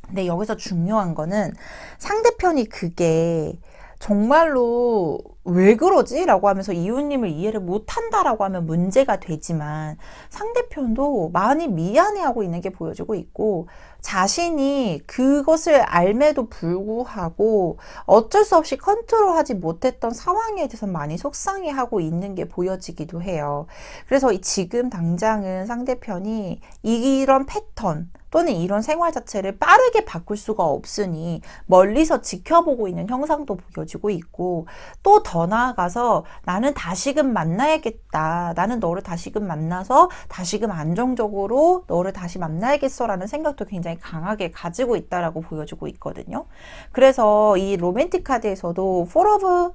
S1: 근데 여기서 중요한 거는 상대편이 그게 정말로 왜 그러지? 라고 하면서 이웃님을 이해를 못한다라고 하면 문제가 되지만 상대편도 많이 미안해하고 있는 게 보여지고 있고 자신이 그것을 알매도 불구하고 어쩔 수 없이 컨트롤하지 못했던 상황에 대해서 많이 속상해하고 있는 게 보여지기도 해요. 그래서 지금 당장은 상대편이 이런 패턴 또는 이런 생활 자체를 빠르게 바꿀 수가 없으니 멀리서 지켜보고 있는 형상도 보여지고 있고 또 더 나아가서 나는 다시금 만나야겠다. 나는 너를 다시금 만나서 다시금 안정적으로 너를 다시 만나야겠어 라는 생각도 굉장히 강하게 가지고 있다라고 보여지고 있거든요. 그래서 이 로맨틱 카드에서도 Four of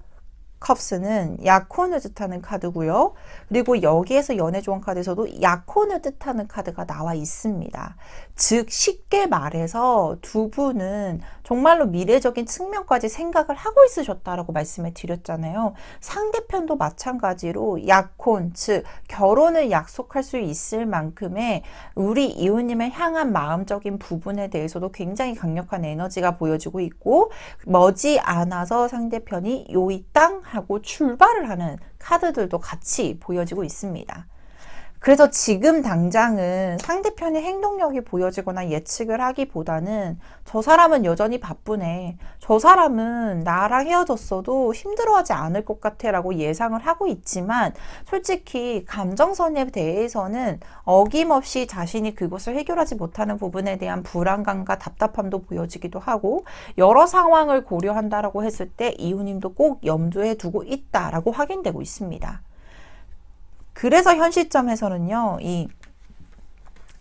S1: 컵스는 약혼을 뜻하는 카드고요. 그리고 여기에서 연애조언 카드에서도 약혼을 뜻하는 카드가 나와 있습니다. 즉 쉽게 말해서 두 분은 정말로 미래적인 측면까지 생각을 하고 있으셨다라고 말씀을 드렸잖아요. 상대편도 마찬가지로 약혼, 즉 결혼을 약속할 수 있을 만큼의 우리 이웃님을 향한 마음적인 부분에 대해서도 굉장히 강력한 에너지가 보여지고 있고 머지않아서 상대편이 요이 땅 하고 출발을 하는 카드들도 같이 보여지고 있습니다. 그래서 지금 당장은 상대편의 행동력이 보여지거나 예측을 하기보다는 저 사람은 여전히 바쁘네. 저 사람은 나랑 헤어졌어도 힘들어하지 않을 것 같아 라고 예상을 하고 있지만 솔직히 감정선에 대해서는 어김없이 자신이 그것을 해결하지 못하는 부분에 대한 불안감과 답답함도 보여지기도 하고 여러 상황을 고려한다라고 했을 때 이웃님도 꼭 염두에 두고 있다라고 확인되고 있습니다. 그래서 현 시점에서는요, 이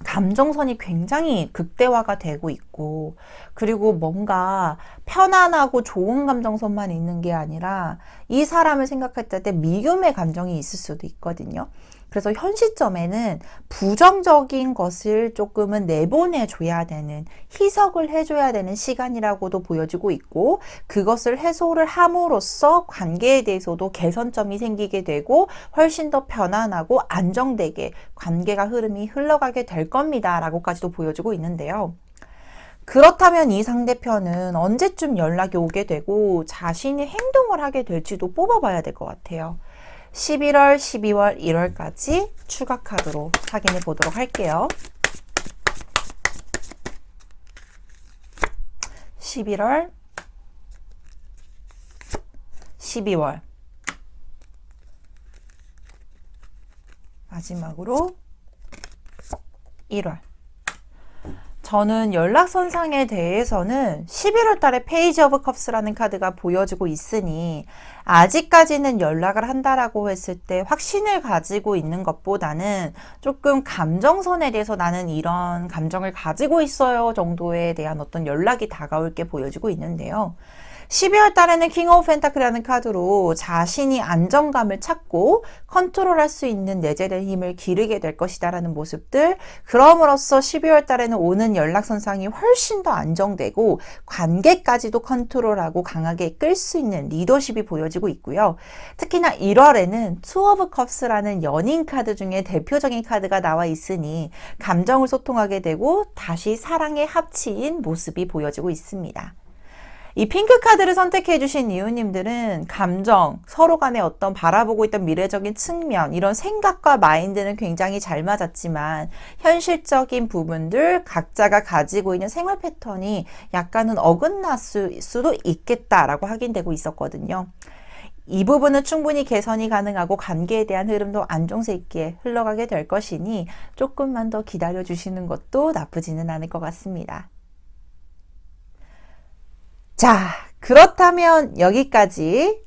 S1: 감정선이 굉장히 극대화가 되고 있고, 그리고 뭔가 편안하고 좋은 감정선만 있는 게 아니라 이 사람을 생각했을 때 미움의 감정이 있을 수도 있거든요. 그래서 현 시점에는 부정적인 것을 조금은 내보내줘야 되는, 희석을 해줘야 되는 시간이라고도 보여지고 있고 그것을 해소를 함으로써 관계에 대해서도 개선점이 생기게 되고 훨씬 더 편안하고 안정되게 관계가 흐름이 흘러가게 될 겁니다 라고까지도 보여지고 있는데요. 그렇다면 이 상대편은 언제쯤 연락이 오게 되고 자신이 행동을 하게 될지도 뽑아봐야 될 것 같아요. 11월, 12월, 1월까지 추가 카드로 확인해 보도록 할게요. 11월, 12월, 마지막으로 1월. 저는 연락선상에 대해서는 11월 달에 페이지 오브 컵스라는 카드가 보여지고 있으니 아직까지는 연락을 한다라고 했을 때 확신을 가지고 있는 것보다는 조금 감정선에 대해서 나는 이런 감정을 가지고 있어요 정도에 대한 어떤 연락이 다가올 게 보여지고 있는데요. 12월 달에는 킹 오브 펜타클이라는 카드로 자신이 안정감을 찾고 컨트롤할 수 있는 내재된 힘을 기르게 될 것이다 라는 모습들, 그럼으로써 12월 달에는 오는 연락선상이 훨씬 더 안정되고 관계까지도 컨트롤하고 강하게 끌 수 있는 리더십이 보여지고 있고요. 특히나 1월에는 투 오브 컵스라는 연인 카드 중에 대표적인 카드가 나와 있으니 감정을 소통하게 되고 다시 사랑의 합치인 모습이 보여지고 있습니다. 이 핑크 카드를 선택해 주신 이웃님들은 감정, 서로 간의 어떤 바라보고 있던 미래적인 측면, 이런 생각과 마인드는 굉장히 잘 맞았지만 현실적인 부분들, 각자가 가지고 있는 생활 패턴이 약간은 어긋났을 수도 있겠다라고 확인되고 있었거든요. 이 부분은 충분히 개선이 가능하고 관계에 대한 흐름도 안정세 있게 흘러가게 될 것이니 조금만 더 기다려 주시는 것도 나쁘지는 않을 것 같습니다. 자, 그렇다면 여기까지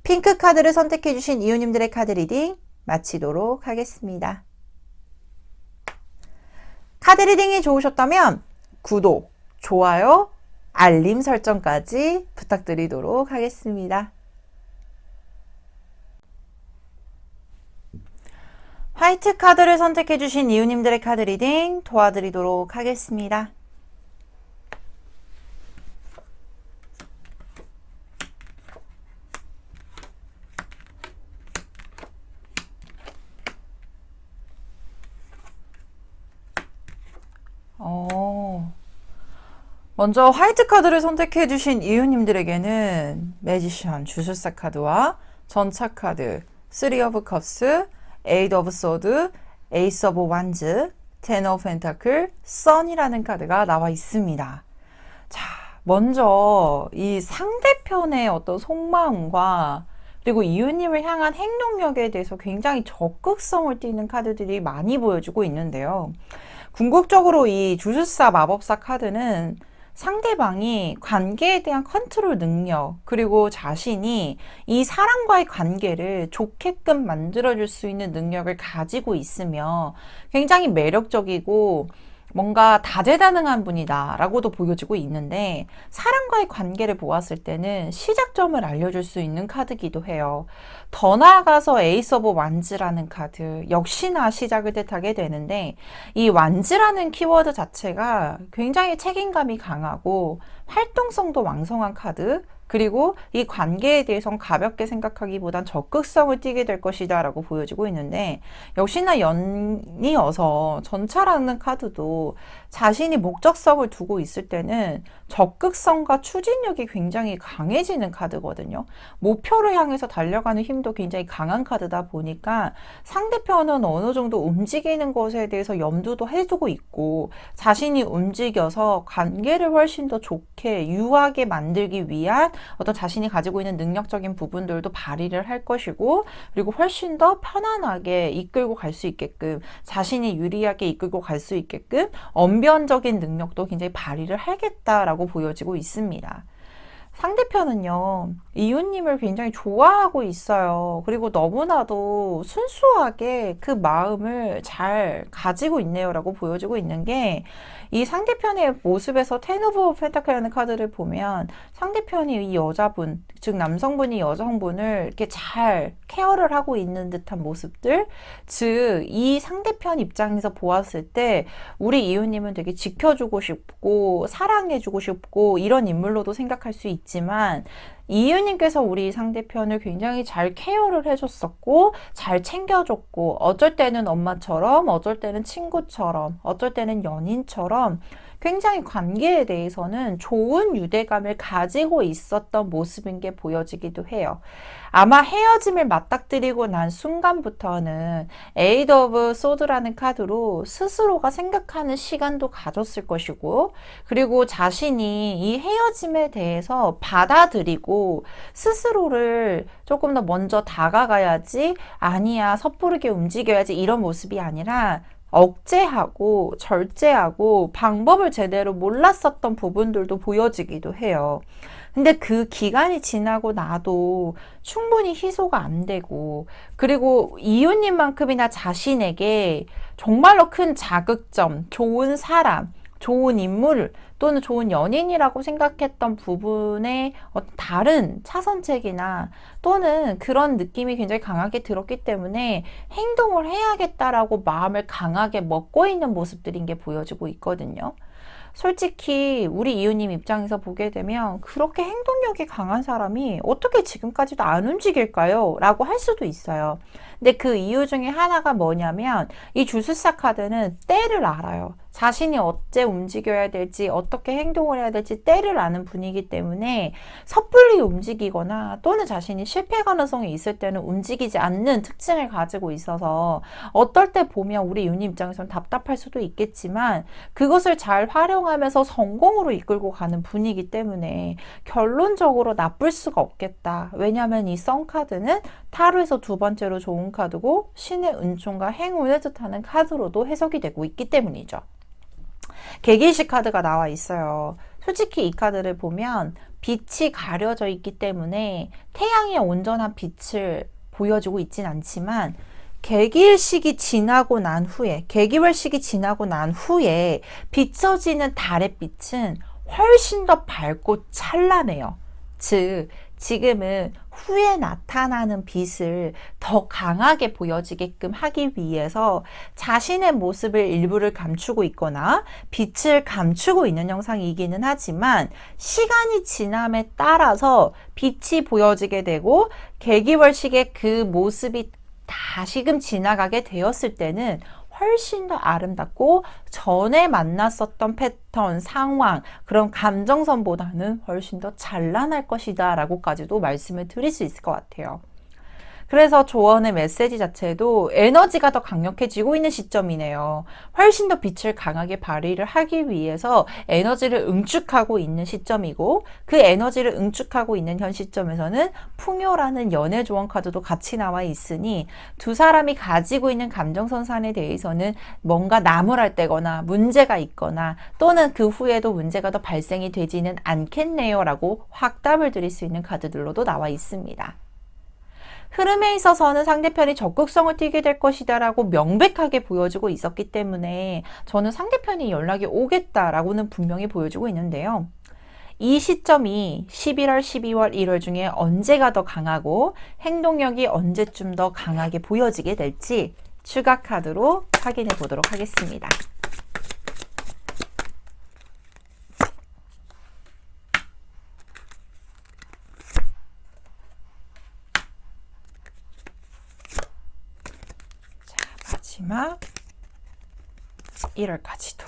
S1: 핑크 카드를 선택해 주신 이웃님들의 카드 리딩 마치도록 하겠습니다. 카드 리딩이 좋으셨다면 구독, 좋아요, 알림 설정까지 부탁드리도록 하겠습니다. 화이트 카드를 선택해주신 이웃님들의 카드 리딩 도와드리도록 하겠습니다. 먼저 화이트 카드를 선택해주신 이웃님들에게는 매지션, 주술사 카드와 전차 카드, 3 of Cups, 8 of Swords, Ace of Wands, Ten of Pentacles, Sun이라는 카드가 나와 있습니다. 자, 먼저 이 상대편의 어떤 속마음과 그리고 이웃님을 향한 행동력에 대해서 굉장히 적극성을 띠는 카드들이 많이 보여주고 있는데요. 궁극적으로 이 주술사 마법사 카드는 상대방이 관계에 대한 컨트롤 능력, 그리고 자신이 이 사람과의 관계를 좋게끔 만들어줄 수 있는 능력을 가지고 있으며 굉장히 매력적이고 뭔가 다재다능한 분이다 라고도 보여지고 있는데, 사람과의 관계를 보았을 때는 시작점을 알려줄 수 있는 카드기도 해요. 더 나아가서 에이스 오브 완즈라는 카드 역시나 시작을 뜻하게 되는데, 이 완즈라는 키워드 자체가 굉장히 책임감이 강하고 활동성도 왕성한 카드, 그리고 이 관계에 대해선 가볍게 생각하기보단 적극성을 띠게 될 것이다 라고 보여지고 있는데, 역시나 연이어서 전차라는 카드도 자신이 목적성을 두고 있을 때는 적극성과 추진력이 굉장히 강해지는 카드거든요. 목표를 향해서 달려가는 힘도 굉장히 강한 카드다 보니까 상대편은 어느 정도 움직이는 것에 대해서 염두도 해두고 있고, 자신이 움직여서 관계를 훨씬 더 좋게 유하게 만들기 위한 어떤 자신이 가지고 있는 능력적인 부분들도 발휘를 할 것이고, 그리고 훨씬 더 편안하게 이끌고 갈 수 있게끔, 자신이 유리하게 이끌고 갈 수 있게끔 언변적인 능력도 굉장히 발휘를 하겠다라고 보여지고 있습니다. 상대편은요, 이웃님을 굉장히 좋아하고 있어요. 그리고 너무나도 순수하게 그 마음을 잘 가지고 있네요 라고 보여지고 있는 게, 이 상대편의 모습에서 텐 오브 펜타클이라는 카드를 보면 상대편이 이 여자분, 즉 남성분이 여성분을 이렇게 잘 케어를 하고 있는 듯한 모습들, 즉 이 상대편 입장에서 보았을 때 우리 이웃님은 되게 지켜주고 싶고 사랑해주고 싶고 이런 인물로도 생각할 수 있지만, 이유님께서 우리 상대편을 굉장히 잘 케어를 해줬었고 잘 챙겨줬고, 어쩔 때는 엄마처럼, 어쩔 때는 친구처럼, 어쩔 때는 연인처럼 굉장히 관계에 대해서는 좋은 유대감을 가지고 있었던 모습인 게 보여지기도 해요. 아마 헤어짐을 맞닥뜨리고 난 순간부터는 에이드 오브 소드라는 카드로 스스로가 생각하는 시간도 가졌을 것이고, 그리고 자신이 이 헤어짐에 대해서 받아들이고 스스로를 조금 더 먼저 다가가야지, 아니야 섣부르게 움직여야지 이런 모습이 아니라 억제하고 절제하고 방법을 제대로 몰랐었던 부분들도 보여지기도 해요. 근데 그 기간이 지나고 나도 충분히 희소가 안 되고, 그리고 이웃님만큼이나 자신에게 정말로 큰 자극점, 좋은 사람, 좋은 인물 또는 좋은 연인이라고 생각했던 부분에 다른 차선책이나 또는 그런 느낌이 굉장히 강하게 들었기 때문에 행동을 해야겠다라고 마음을 강하게 먹고 있는 모습들인 게 보여지고 있거든요. 솔직히 우리 이웃님 입장에서 보게 되면 그렇게 행동력이 강한 사람이 어떻게 지금까지도 안 움직일까요? 라고 할 수도 있어요. 근데 그 이유 중에 하나가 뭐냐면, 이 주술사 카드는 때를 알아요. 자신이 어째 움직여야 될지, 어떻게 행동을 해야 될지 때를 아는 분이기 때문에 섣불리 움직이거나 또는 자신이 실패 가능성이 있을 때는 움직이지 않는 특징을 가지고 있어서, 어떨 때 보면 우리 이웃님 입장에서는 답답할 수도 있겠지만 그것을 잘 활용하면서 성공으로 이끌고 가는 분이기 때문에 결론적으로 나쁠 수가 없겠다. 왜냐하면 이 선 카드는 타로에서 두 번째로 좋은 카드고 신의 은총과 행운을 뜻하는 카드로도 해석이 되고 있기 때문이죠. 개기시 카드가 나와 있어요. 솔직히 이 카드를 보면 빛이 가려져 있기 때문에 태양의 온전한 빛을 보여주고 있진 않지만, 개기일식이 지나고 난 후에, 개기월식이 지나고 난 후에 비춰지는 달의 빛은 훨씬 더 밝고 찬란해요. 즉 지금은 후에 나타나는 빛을 더 강하게 보여지게끔 하기 위해서 자신의 모습을 일부를 감추고 있거나 빛을 감추고 있는 영상이기는 하지만 시간이 지남에 따라서 빛이 보여지게 되고 개기월식의 그 모습이 다시금 지나가게 되었을 때는 훨씬 더 아름답고 전에 만났었던 패턴, 상황, 그런 감정선보다는 훨씬 더 찬란할 것이다 라고까지도 말씀을 드릴 수 있을 것 같아요. 그래서 조언의 메시지 자체도 에너지가 더 강력해지고 있는 시점이네요. 훨씬 더 빛을 강하게 발휘를 하기 위해서 에너지를 응축하고 있는 시점이고 그 에너지를 응축하고 있는 현 시점에서는 풍요라는 연애 조언 카드도 같이 나와 있으니 두 사람이 가지고 있는 감정선산에 대해서는 뭔가 나무랄 때거나 문제가 있거나 또는 그 후에도 문제가 더 발생이 되지는 않겠네요 라고 확답을 드릴 수 있는 카드들로도 나와 있습니다. 흐름에 있어서는 상대편이 적극성을 띠게 될 것이다 라고 명백하게 보여주고 있었기 때문에 저는 상대편이 연락이 오겠다라고는 분명히 보여주고 있는데요. 이 시점이 11월, 12월, 1월 중에 언제가 더 강하고 행동력이 언제쯤 더 강하게 보여지게 될지 추가 카드로 확인해 보도록 하겠습니다. 마지막 1월까지도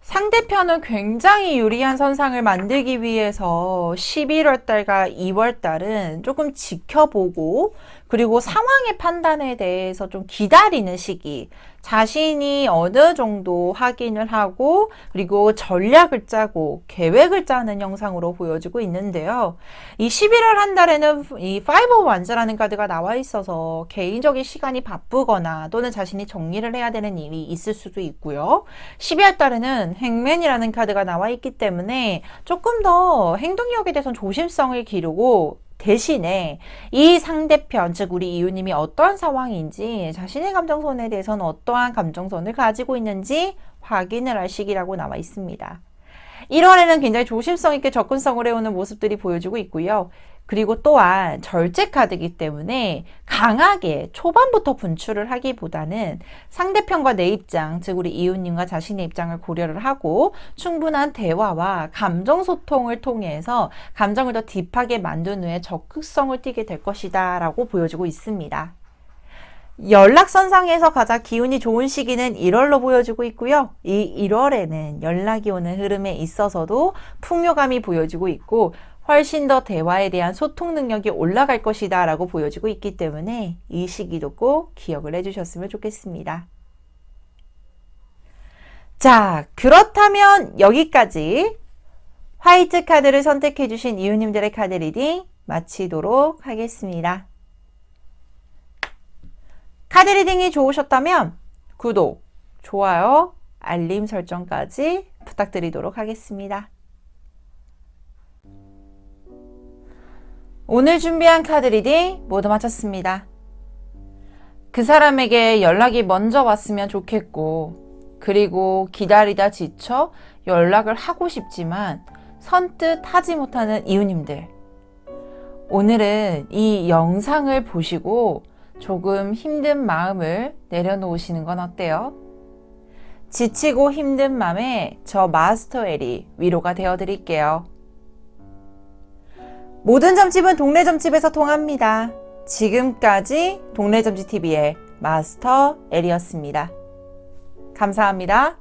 S1: 상대편은 굉장히 유리한 선상을 만들기 위해서 11월 달과 2월 달은 조금 지켜보고 그리고 상황의 판단에 대해서 좀 기다리는 시기, 자신이 어느 정도 확인을 하고 그리고 전략을 짜고 계획을 짜는 영상으로 보여지고 있는데요. 이 11월 한 달에는 이 Five of Wands라는 카드가 나와 있어서 개인적인 시간이 바쁘거나 또는 자신이 정리를 해야 되는 일이 있을 수도 있고요. 12월 달에는 행맨이라는 카드가 나와 있기 때문에 조금 더 행동력에 대해서는 조심성을 기르고 대신에 이 상대편, 즉 우리 이웃님이 어떠한 상황인지 자신의 감정선에 대해서는 어떠한 감정선을 가지고 있는지 확인을 할 시기라고 나와 있습니다. 1월에는 굉장히 조심성 있게 접근성을 해오는 모습들이 보여지고 있고요. 그리고 또한 절제 카드이기 때문에 강하게 초반부터 분출을 하기보다는 상대편과 내 입장, 즉 우리 이웃님과 자신의 입장을 고려를 하고 충분한 대화와 감정 소통을 통해서 감정을 더 딥하게 만든 후에 적극성을 띠게 될 것이다 라고 보여지고 있습니다. 연락선상에서 가장 기운이 좋은 시기는 1월로 보여지고 있고요. 이 1월에는 연락이 오는 흐름에 있어서도 풍요감이 보여지고 있고 훨씬 더 대화에 대한 소통 능력이 올라갈 것이다 라고 보여지고 있기 때문에 이 시기도 꼭 기억을 해주셨으면 좋겠습니다. 자, 그렇다면 여기까지 화이트 카드를 선택해 주신 이웃님들의 카드 리딩 마치도록 하겠습니다. 카드 리딩이 좋으셨다면 구독, 좋아요, 알림 설정까지 부탁드리도록 하겠습니다. 오늘 준비한 카드 리딩 모두 마쳤습니다. 그 사람에게 연락이 먼저 왔으면 좋겠고 그리고 기다리다 지쳐 연락을 하고 싶지만 선뜻 하지 못하는 이웃님들, 오늘은 이 영상을 보시고 조금 힘든 마음을 내려놓으시는 건 어때요? 지치고 힘든 마음에 저 마스터 엘이 위로가 되어드릴게요. 모든 점집은 동네 점집에서 통합니다. 지금까지 동네 점집 TV의 마스터 엘이었습니다. 감사합니다.